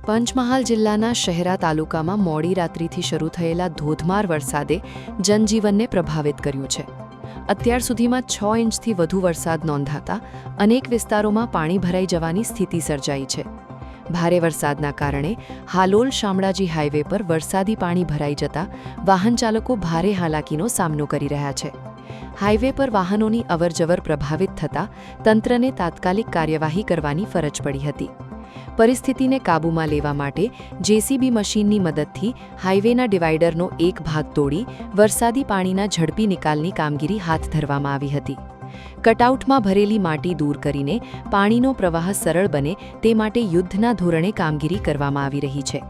પંચમહાલ જિલ્લાના શહેરા તાલુકામાં મોડી રાત્રિથી શરૂ થયેલા ધોધમાર વરસાદે જનજીવનને પ્રભાવિત કર્યું છે. અત્યાર સુધીમાં 6 ઇંચથી વધુ વરસાદ નોંધાતા અનેક વિસ્તારોમાં પાણી ભરાઈ જવાની સ્થિતિ સર્જાઈ છે. ભારે વરસાદના કારણે હાલોલ શામળાજી હાઈવે પર વરસાદી પાણી ભરાઈ જતા વાહનચાલકો ભારે હાલાકીનો સામનો કરી રહ્યા છે. હાઈવે પર વાહનોની અવરજવર પ્રભાવિત થતાં તંત્રને તાત્કાલિક કાર્યવાહી કરવાની ફરજ પડી હતી. પરિસ્થિતિને કાબૂમાં લેવા માટે જેસીબી મશીનની મદદથી હાઈવેના ડિવાઈડરનો એક ભાગ તોડી વરસાદી પાણીના ઝડપી નિકાલની કામગીરી હાથ ધરવામાં આવી હતી. કટઆઉટમાં ભરેલી માટી દૂર કરીને પાણીનો પ્રવાહ સરળ બને તે માટે યુદ્ધના ધોરણે કામગીરી કરવામાં આવી રહી છે.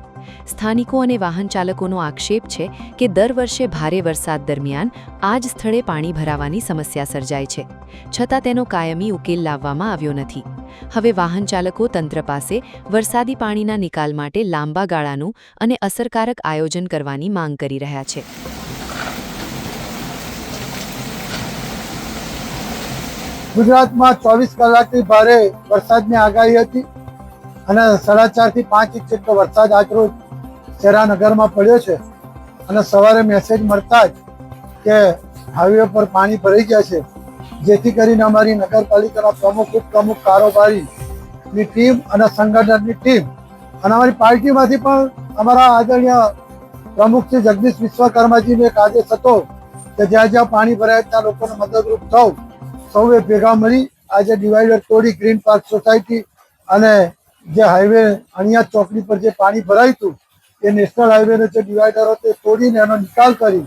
સ્થાનિકો અને વાહનચાલકોનો આક્ષેપ છે કે દર વર્ષે ભારે વરસાદ દરમિયાન આ જ સ્થળે પાણી ભરાવાની સમસ્યા સર્જાય છે, છતાં તેનો કાયમી ઉકેલ લાવવામાં આવ્યો નથી. હવે વાહનચાલકો તંત્ર પાસે વરસાદી પાણીના નિકાલ માટે લાંબા ગાળાનું અને અસરકારક આયોજન કરવાની માંગ કરી રહ્યા છે. ગુજરાતમાં 24 કલાકથી ભારે વરસાદની આગાહી હતી અને 4.5 થી 5 ઇંચ જેટલો વરસાદ આજરોજ શહેરાનગરમાં પડ્યો છે. અને સવારે મેસેજ મળતા જ કે હાઈવે પર પાણી ભરાઈ ગયા છે, જેથી કરીને અમારી નગરપાલિકાના પ્રમુખ ઉપપ્રમુખ કારોબારીની ટીમ અને સંગઠનની ટીમ અને અમારી પાર્ટીમાંથી પણ અમારા આદરણીય પ્રમુખ શ્રી જગદીશ વિશ્વકર્માજીનો એક આદેશ હતો કે જ્યાં જ્યાં પાણી ભરાય ત્યાં લોકોને મદદરૂપ થવું. સૌએ ભેગા મળી આજે ડિવાઈડર તોડી ગ્રીન પાર્ક સોસાયટી અને જે હાઈવે અણિયાદ ચોકડી પર જે પાણી ભરાયું હતું એ નેશનલ હાઈવેનો જે ડિવાઈડર હતો એ તોડીને એનો નિકાલ કરી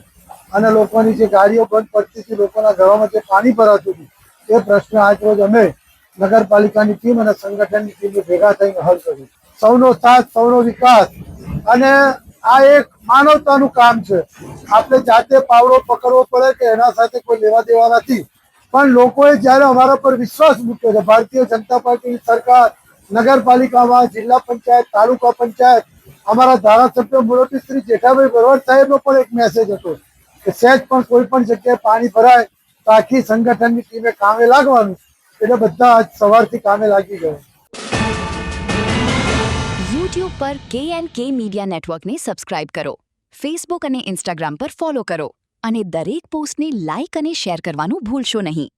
અને લોકોની જે ગાડીઓ બંધ પડતી હતી, લોકોના ઘરોમાં જે પાણી ભરાતું હતું એ પ્રશ્ન આજરોજ અમે નગરપાલિકાની ટીમ અને સંગઠનની ટીમ ભેગા થઈને હલ કર્યું. સૌનો સાથ, સૌનો વિકાસ અને આ એક માનવતાનું કામ છે. આપણે જાતે પાવડો પકડવો પડે કે એના સાથે કોઈ લેવા દેવા નથી, પણ લોકોએ જ્યારે અમારા પર વિશ્વાસ મૂક્યો છે, ભારતીય જનતા પાર્ટીની સરકાર, નગરપાલિકામાં, જિલ્લા પંચાયત, તાલુકા પંચાયત, અમારા ધારાસભ્ય મુરબ્બી શ્રી જેઠાભાઈ બરવડ સાહેબનો પણ એક મેસેજ હતો કે સહેજ પણ કોઈ પણ જગ્યાએ પાણી ભરાય તો આખી સંગઠનની ટીમે કામે લાગવાનું. એટલે બધા આજ સવારથી કામે લાગી ગયા. YouTube પર KNK મીડિયા નેટવર્કને સબસ્ક્રાઇબ કરો, ફેસબુક અને ઇન્સ્ટાગ્રામ પર ફોલો કરો અને દરેક પોસ્ટને લાઇક અને શેર કરવાનું ભૂલશો નહીં.